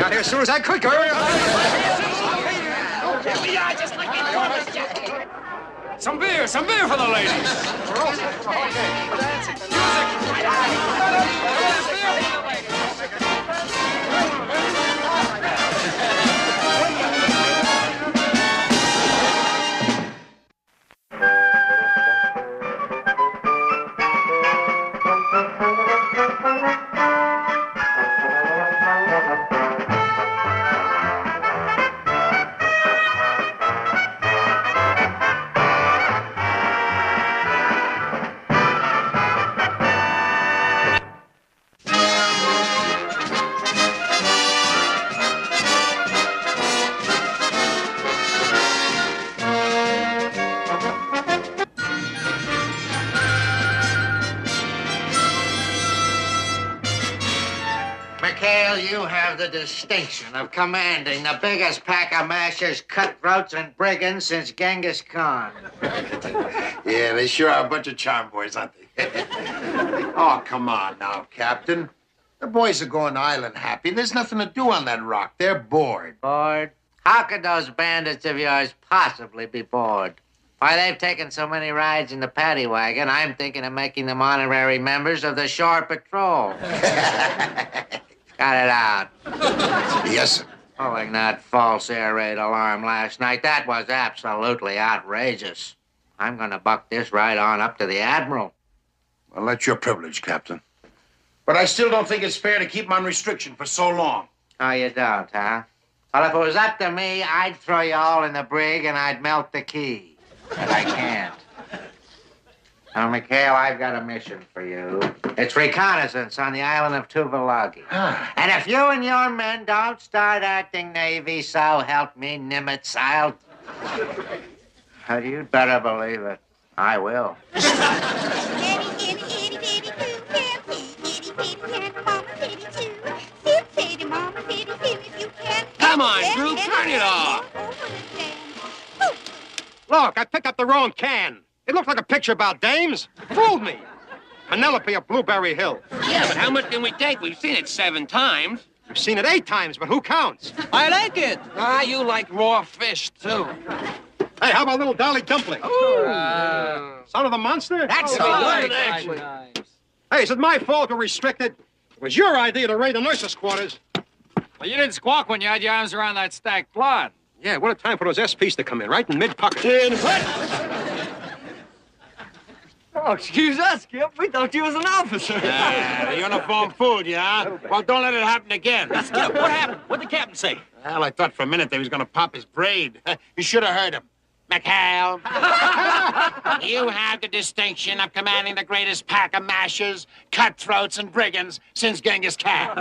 got here as soon as I could. Go. Some beer for the ladies. McHale, you have the distinction of commanding the biggest pack of mashers, cutthroats, and brigands since Genghis Khan. Yeah, they sure are a bunch of charm boys, aren't they? Oh, come on now, Captain. The boys are going island happy. There's nothing to do on that rock. They're bored. Bored? How could those bandits of yours possibly be bored? Why, they've taken so many rides in the paddy wagon, I'm thinking of making them honorary members of the Shore Patrol. Got it out. Yes, sir. Pulling that false air raid alarm last night, that was absolutely outrageous. I'm gonna buck this right on up to the Admiral. Well, that's your privilege, Captain. But I still don't think it's fair to keep him on restriction for so long. Oh, you don't, huh? Well, if it was up to me, I'd throw you all in the brig and I'd melt the key. But I can't. Now, McHale, I've got a mission for you. It's reconnaissance on the island of Tuvalagi. And if you and your men don't start acting Navy, so help me, Nimitz, But you'd better believe it. I will. Come on, Drew, turn it off. Look, I picked up the wrong can. It looked like a picture about dames. Fooled me. Penelope of Blueberry Hill. Yeah, but how much can we take? We've seen it 7 times. You've seen it 8 times, but who counts? I like it. Ah, you like raw fish, too. Hey, how about little Dolly Dumpling? Son of the monster? That's a good action. Hey, is it my fault we're restricted? It was your idea to raid the nurses' quarters. Well, you didn't squawk when you had your arms around that stacked plot. Yeah, what a time for those SPs to come in, right in mid-pocket. Oh, excuse us, Skip. We thought you was an officer. The uniform fooled you, huh? Well, don't let it happen again. Skip, what happened? What'd the captain say? Well, I thought for a minute they was going to pop his braid. You should have heard him. McHale, you have the distinction of commanding the greatest pack of mashers, cutthroats, and brigands since Genghis Khan.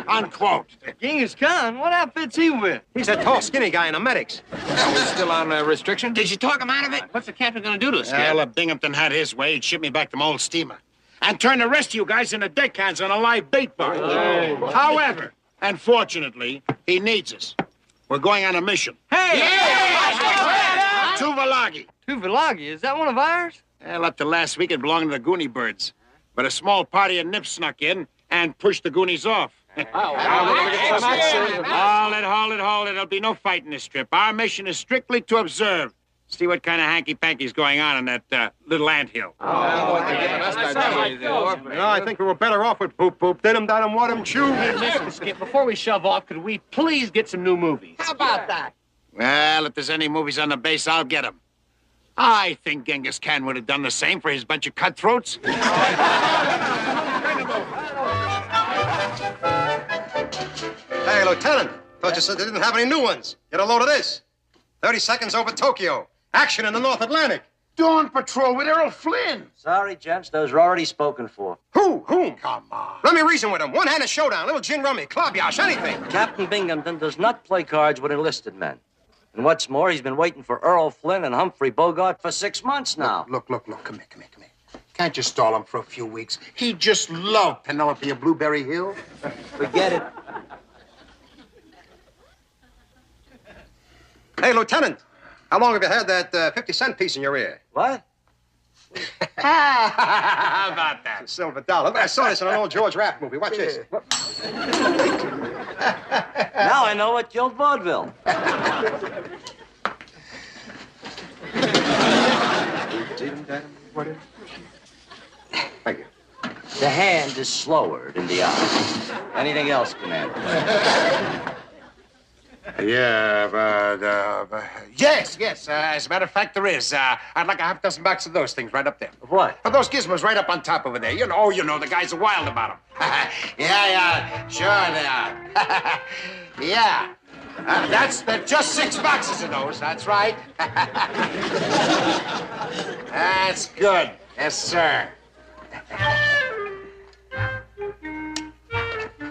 Unquote. Genghis Khan? What outfit's he with? He's that tall, skinny guy in the medics. Are we still on restriction? Did you talk him out of it? What's the captain gonna do to us, Skip? Well, if Binghamton had his way, he'd ship me back to my old steamer and turn the rest of you guys into deckhands on a live bait barge. However, unfortunately, he needs us. We're going on a mission. Hey! Tuvalagi. Tuvalagi? Is that one of ours? Well, up to last week, it belonged to the Goonie birds. But a small party of nips snuck in and pushed the Goonies off. Hold it. There'll be no fighting this trip. Our mission is strictly to observe. See what kind of hanky-panky's going on in that little anthill. I think we were better off with Boop Boop. Did him down and what him chew. Listen, Skip, before we shove off, could we please get some new movies? How about that? Well, if there's any movies on the base, I'll get them. I think Genghis Khan would have done the same for his bunch of cutthroats. Hey, Lieutenant. Thought you said they didn't have any new ones. Get a load of this. 30 seconds over Tokyo. Action in the North Atlantic. Dawn Patrol with Errol Flynn. Sorry, gents. Those are already spoken for. Who? Whom? Come on. Let me reason with him. One-handed showdown. Little gin rummy, club yash, anything. Captain Binghamton does not play cards with enlisted men. And what's more, he's been waiting for Earl Flynn and Humphrey Bogart for 6 months now. Look. Come here. Can't you stall him for a few weeks? He just loved Penelope of Blueberry Hill. Forget it. Hey, Lieutenant. How long have you had that 50-cent piece in your ear? What? How about that? It's a silver dollar. I saw this in an old George Raft movie. Watch this. Now Now I know what killed vaudeville. Thank you. The hand is slower than the eye. Anything else, Commander? Yeah, but yes. As a matter of fact, there is. I'd like a half dozen boxes of those things right up there. What? But those gizmos right up on top over there. You know, the guys are wild about them. Yeah, sure they are. Yeah. They're just 6 boxes of those. That's right. That's good. Yes, sir.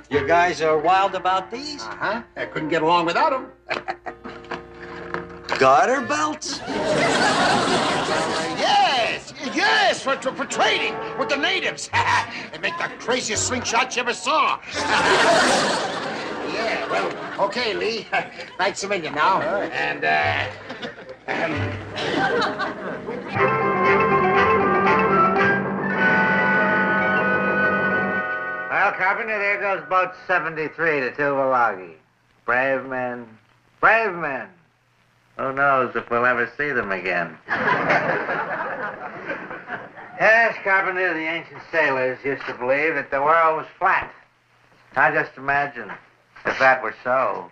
You guys are wild about these? Uh-huh. I couldn't get along without them. Garter belts? Yes, for trading with the natives. They make the craziest slingshot you ever saw. Yeah, well, okay, Lee. Thanks a million now. And, Well, Carpenter, there goes boat 73 to Tuvalagi. Brave men. Brave men. Who knows if we'll ever see them again. Yes, Carpenter, the ancient sailors used to believe that the world was flat. Now just imagine, if that were so,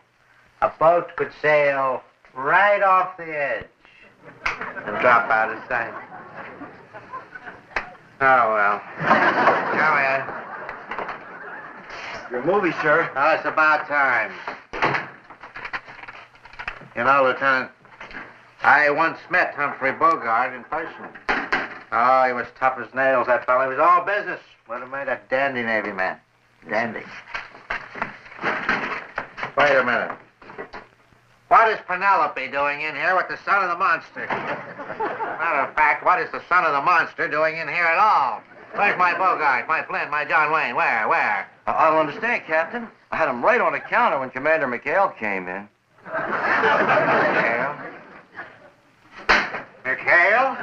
a boat could sail right off the edge and drop out of sight. Oh, well. Go ahead. Your movie, sir. Oh, it's about time. You know, Lieutenant, I once met Humphrey Bogart in person. Oh, he was tough as nails, that fellow. He was all business. Would have made a dandy Navy man. Dandy. Wait a minute. What is Penelope doing in here with the son of the monster? Matter of fact, what is the son of the monster doing in here at all? Where's my Bogart, my Flynn, my John Wayne? Where? I don't understand, Captain. I had him right on the counter when Commander McHale came in. McHale?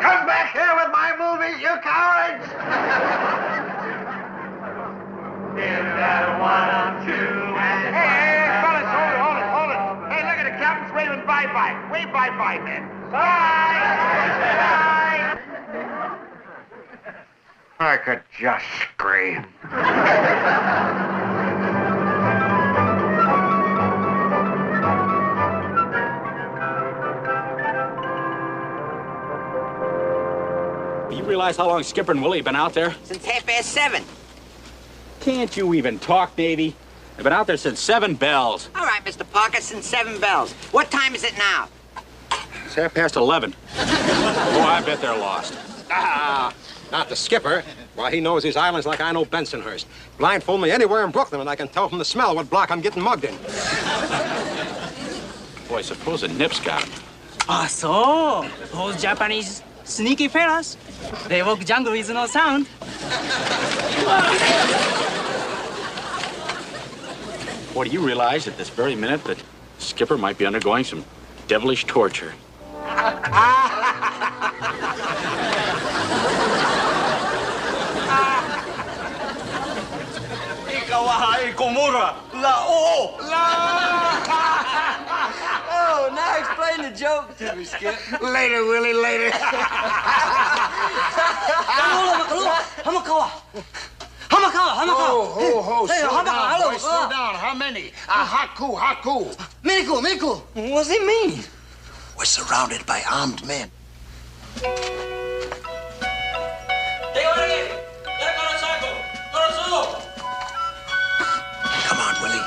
Come back here with my movies, you cowards! Give that 1 2 and hey, fellas, hold it. Hey, look at the captain's waving bye-bye. Wave bye-bye, men. Bye! I could just scream. You realize how long Skipper and Willie have been out there? Since 7:30. Can't you even talk, Navy? They've been out there since 7 bells. All right, Mr. Parker, since 7 bells. What time is it now? It's 11:30. Oh, I bet they're lost. Not the skipper. Why, he knows these islands like I know Bensonhurst. Blindfold me anywhere in Brooklyn, and I can tell from the smell what block I'm getting mugged in. Boy, suppose the nips got him. Ah, so those Japanese sneaky fellas. They walk jungle with no sound. Boy, do you realize at this very minute that Skipper might be undergoing some devilish torture? Oh, now explain the joke to me, Skip. later, Willie, later. Ho, slow down, boy, slow down. How many? Haku. Miracle. What's it mean? We're surrounded by armed men. Come on, Willie.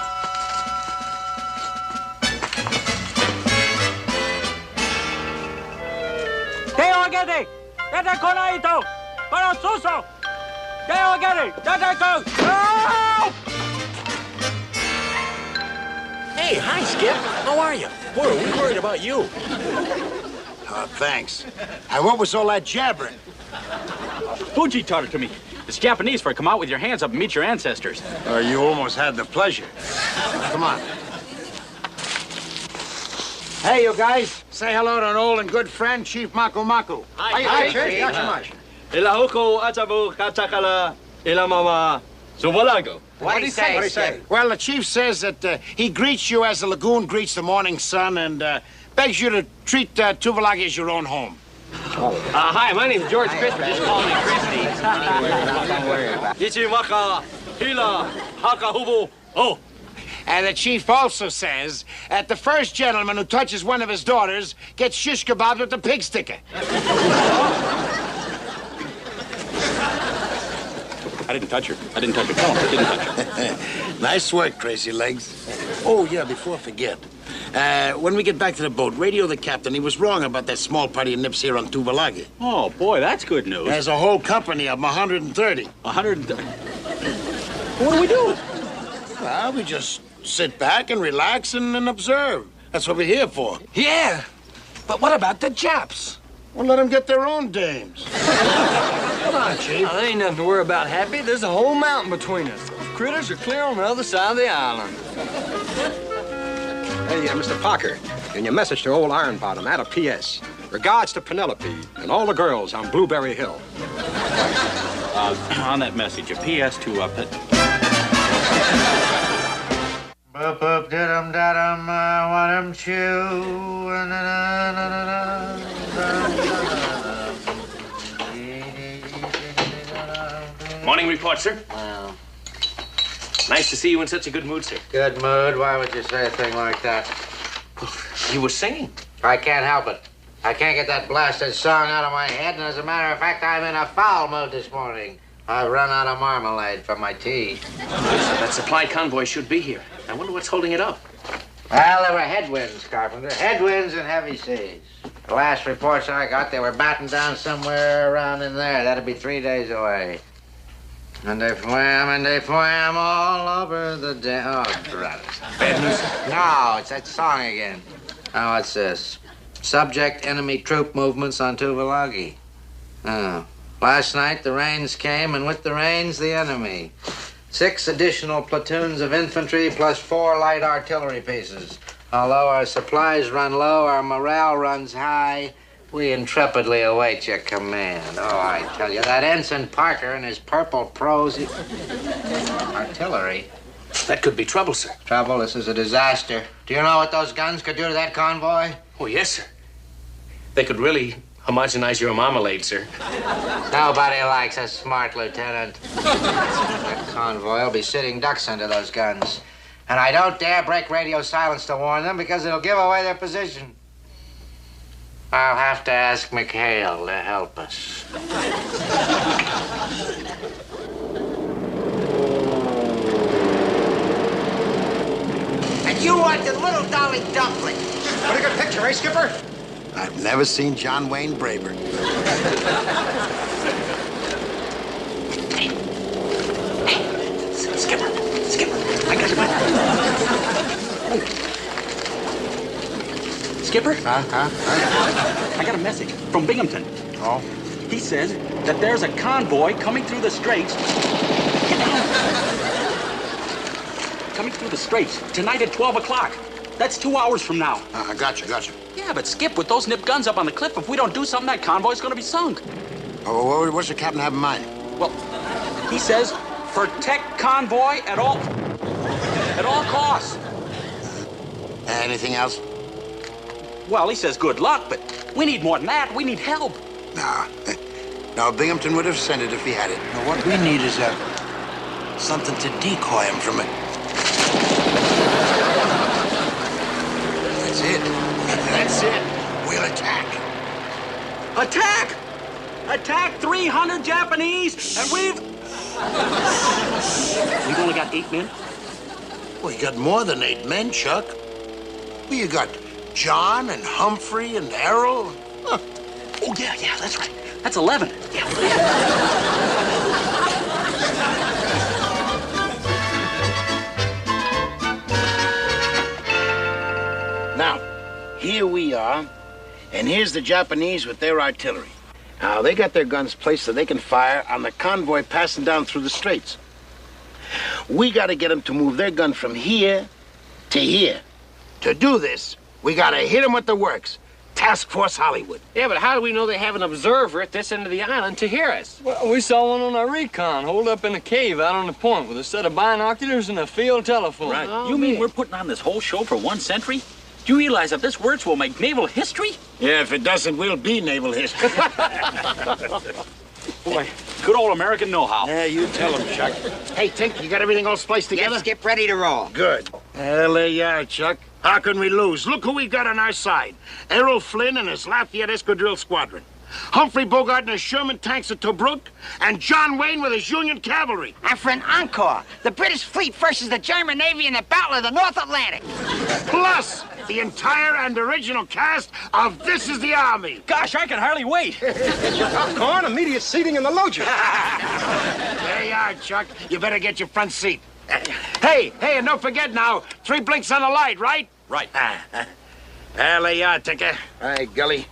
Hey, hi, Skip. How are you? Boy, we worried about you. Thanks. What was all that jabbering? Fuji taught it to me. It's Japanese for come out with your hands up and meet your ancestors. You almost had the pleasure. Come on. Hey, you guys. Say hello to an old and good friend, Chief Maku. Hi, Chief. Yashimash. Ilahoko atabu katakala ilamama Suvalago. What'd he say? Skip? Well, the chief says that he greets you as the lagoon greets the morning sun and begs you to treat Tuvalagi as your own home. Hi, my name's George Christopher. Just call me Christy. Oh. And the chief also says that the first gentleman who touches one of his daughters gets shish kebabs with the pig sticker. I didn't touch her. I didn't touch her. Tell him I didn't touch her. Nice work, Crazy Legs. Oh, yeah, before I forget. When we get back to the boat, radio the captain. He was wrong about that small party of nips here on Tuvalagi. Oh, boy, that's good news. There's a whole company of 130. 130. What do we do? Well, we just sit back and relax and observe. That's what we're here for. Yeah, but what about the Japs? Well, let them get their own dames. Come on, Chief. Now, there ain't nothing to worry about, Happy. There's a whole mountain between us. Critters are clear on the other side of the island. Hey, Mr. Parker, in your message to old Iron Bottom, add a P.S. Regards to Penelope and all the girls on Blueberry Hill. On that message, a P.S. to Boop, boop, da-dum, da-dum, want 'em chew. Morning report, sir. Nice to see you in such a good mood, sir. Good mood? Why would you say a thing like that? You were singing. I can't help it. I can't get that blasted song out of my head, and as a matter of fact, I'm in a foul mood this morning. I've run out of marmalade for my tea. That supply convoy should be here. I wonder what's holding it up. Well, there were headwinds, Carpenter. Headwinds and heavy seas. The last reports I got, they were battened down somewhere around in there. That'd be 3 days away. And they swam all over the dam. Oh, brother. Bad news? No, it's that song again. Now, what's this? Subject enemy troop movements on Tuvalagi. Oh. Last night, the rains came, and with the rains, the enemy. 6 additional platoons of infantry plus 4 light artillery pieces. Although our supplies run low, our morale runs high. We intrepidly await your command. Oh, I tell you, that Ensign Parker and his purple prose... Artillery? That could be trouble, sir. Trouble? This is a disaster. Do you know what those guns could do to that convoy? Oh, yes, sir. They could really homogenize your marmalade, sir. Nobody likes a smart lieutenant. That convoy will be sitting ducks under those guns. And I don't dare break radio silence to warn them because it'll give away their position. I'll have to ask McHale to help us. And you want the little dolly dumpling. What a good picture, eh, Skipper? I've never seen John Wayne braver. Hey, Skipper, I got your back. Skipper? I got a message from Binghamton. Oh? He says that there's a convoy coming through the straits. Coming through the straits tonight at 12 o'clock. That's 2 hours from now. Gotcha. Yeah, but Skip, with those nip guns up on the cliff, if we don't do something, that convoy's gonna be sunk. Oh, what's the captain have in mind? Well, he says protect convoy at all costs. Anything else? Well, he says good luck, but we need more than that. We need help. No, Binghamton would have sent it if he had it. Now, what we need is something to decoy him from it. That's it. We'll attack. Attack! Attack 300 Japanese, and we've only got 8 men. Well, you got more than 8 men, Chuck. Well, you got John and Humphrey and Errol. Huh. Oh, yeah, that's right. That's 11. Yeah. Now, here we are, and here's the Japanese with their artillery. Now, they got their guns placed so they can fire on the convoy passing down through the straits. We got to get them to move their gun from here to here. To do this, we got to hit them with the works. Task Force Hollywood. Yeah, but how do we know they have an observer at this end of the island to hear us? Well, we saw one on our recon, holed up in a cave out on the point with a set of binoculars and a field telephone. Right. Oh, You mean man. we're putting on this whole show for 1 century? Do you realize if this works, we'll make naval history? Yeah, if it doesn't, we'll be naval history. Boy, good old American know-how. Yeah, you tell him, Chuck. Hey, Tink, you got everything all spliced together? Get Skip ready to roll. Good. Hell, there you are, Chuck. How can we lose? Look who we've got on our side. Errol Flynn and his Lafayette Escadrille Squadron. Humphrey Bogart and his Sherman tanks at Tobruk. And John Wayne with his Union Cavalry. And for an encore, the British fleet versus the German Navy in the Battle of the North Atlantic. Plus the entire and original cast of This Is the Army. Gosh, I can hardly wait. Popcorn, immediate seating in the loger. There you are, Chuck. You better get your front seat. Hey, and don't forget now, 3 blinks on the light, right? Right. Well, there you are, Tinker. All right, Gully.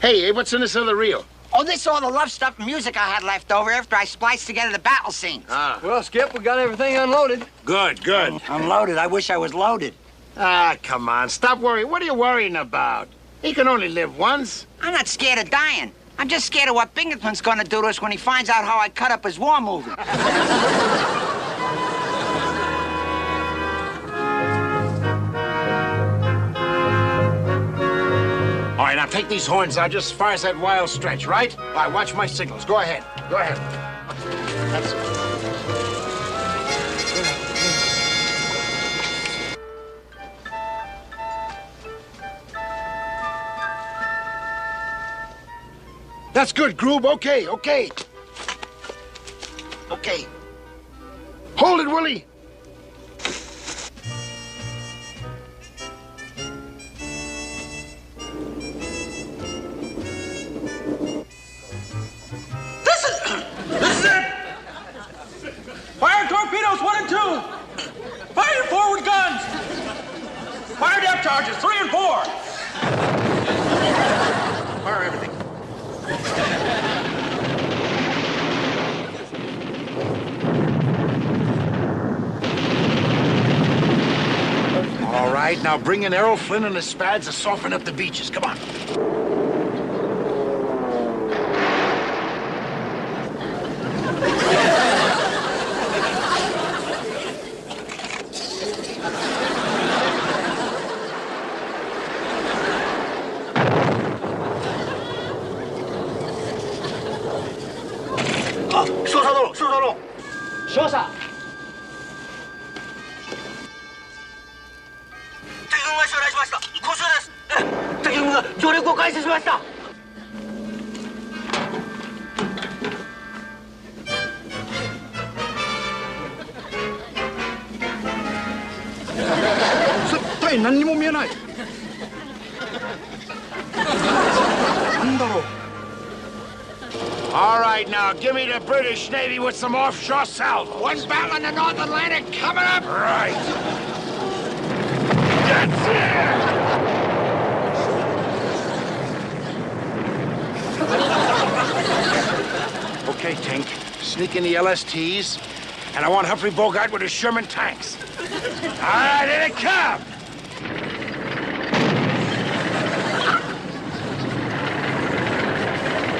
Hey, what's in this other reel? Oh, this is all the love stuff and music I had left over after I spliced together the battle scenes. Well, Skip, we got everything unloaded. Good. Unloaded. I wish I was loaded. Come on. Stop worrying. What are you worrying about? He can only live once. I'm not scared of dying. I'm just scared of what Binghamton's gonna do to us when he finds out how I cut up his war movie. All right, now take these horns out just as far as that wild stretch, right? All right, watch my signals. Go ahead. That's it. That's good, Groob. Okay. Hold it, Willie. This is it! Fire torpedoes 1 and 2! Fire your forward guns! Fire depth charges 3 and 4! Fire everything. All right, now bring in Errol Flynn and his Spads to soften up the beaches. Come on. All right, now, give me the British Navy with some offshore salvo. One battle in the North Atlantic coming up. Right. That's it! Okay, Tink. Sneak in the LSTs, and I want Humphrey Bogart with his Sherman tanks. All right, here they come!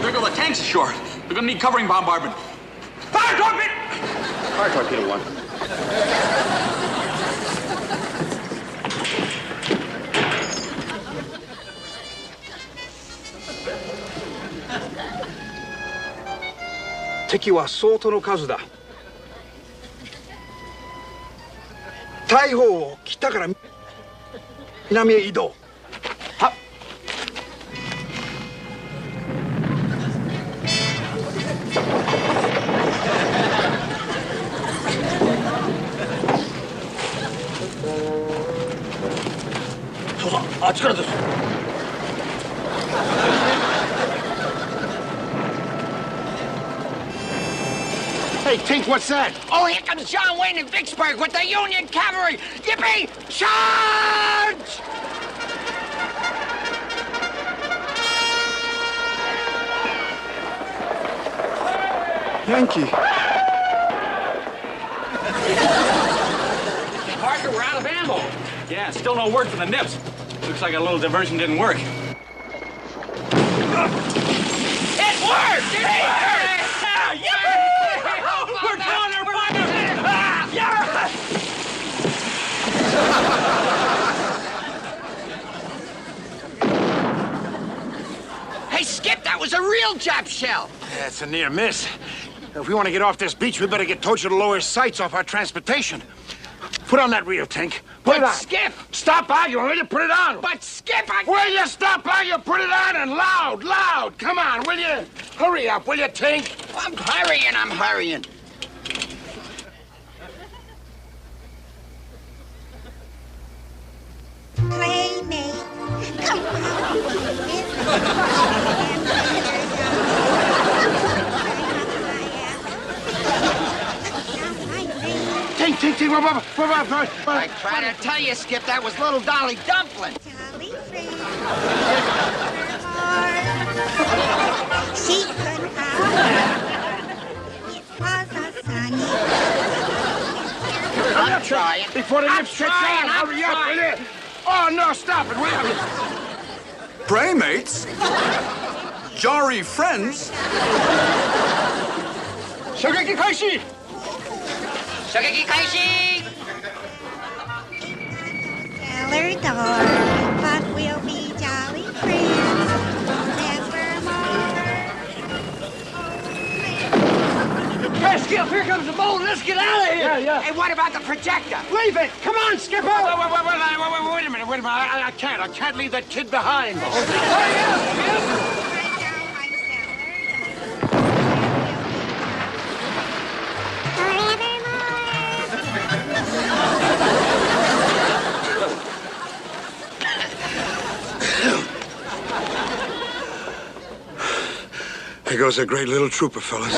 There go the tanks ashore. They're gonna need covering bombardment. Fire torpedo! Fire torpedo 1.敵は相当の数だ。大砲を北から南へ移動。はっ。そうだ、あっちからです。Hey, Tink, what's that? Oh, here comes John Wayne and Vicksburg with the Union Cavalry. Yippee! Charge! Yankee. Parker, we're out of ammo. Yeah, still no word from the Nips. Looks like a little diversion didn't work. It worked! It worked! We're down there, partner! Hey, Skip, that was a real Jap shell. Yeah, it's a near miss. If we want to get off this beach, we better get Tojo to lower his sights off our transportation. Put on that reel, Tank. Put it on. Skip! Stop arguing, will you? Put it on. But, Skip, Will you stop arguing? Put it on and loud, loud. Come on, will you? Hurry up, will you, Tank? I'm hurrying. Playmate, come on. Tank, I try to tell you, Skip, that was little Dolly Dumpling. Jolly friend, she could have. It was a sunny. I'm trying. Before the lips catch on, hurry up, will you? Oh, no, stop it, will you? Playmates? Jolly friends? Shogeki Kaishi! Shogeki Kaishi! Cellar door, but we'll be jolly friends forevermore. Hey, Skip, here comes the boat. Let's get out of here. Yeah. Hey, what about the projector? Leave it. Come on, Skipper. Wait a minute. I can't leave that kid behind. There goes a great little trooper, fellas.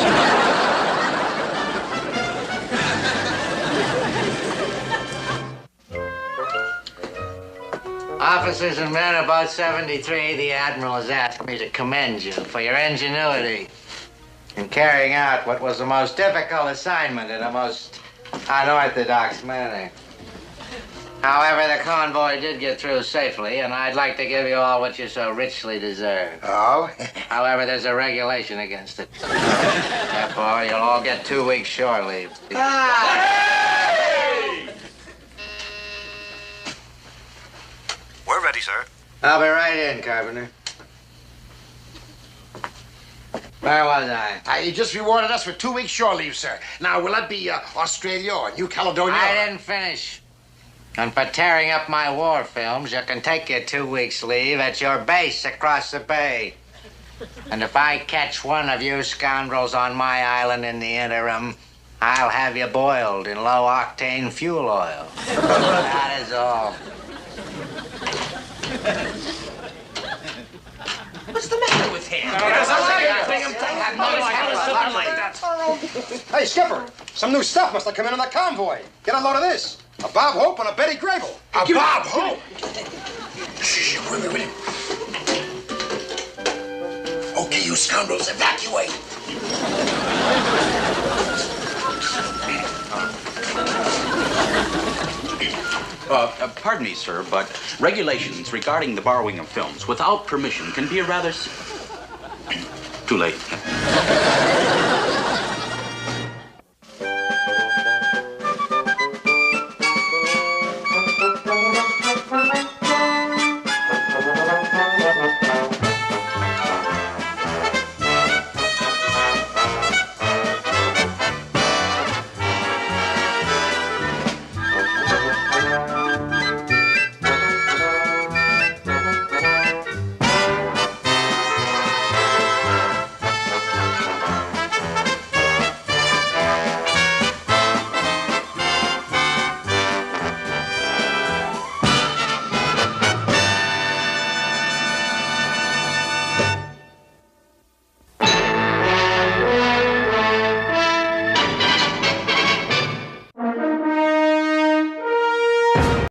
Officers and men about 73, the Admiral has asked me to commend you for your ingenuity in carrying out what was the most difficult assignment in a most unorthodox manner. However, the convoy did get through safely, and I'd like to give you all what you so richly deserve. Oh? However, there's a regulation against it. Therefore, you'll all get 2 weeks shore leave. We're ready, sir. I'll be right in, Carpenter. Where was I? You just rewarded us for 2 weeks shore leave, sir. Now, will that be Australia or New Caledonia? I didn't finish. And for tearing up my war films, you can take your 2 weeks leave at your base across the bay. And if I catch one of you scoundrels on my island in the interim, I'll have you boiled in low-octane fuel oil. That is all. What's the matter with him? Hey, Skipper, some new stuff must have come in on the convoy. Get a load of this. A Bob Hope and a Betty Grable. A Bob Hope? Shh, wait. Okay, you scoundrels, evacuate. Pardon me, sir, but regulations regarding the borrowing of films without permission can be a rather... Too late.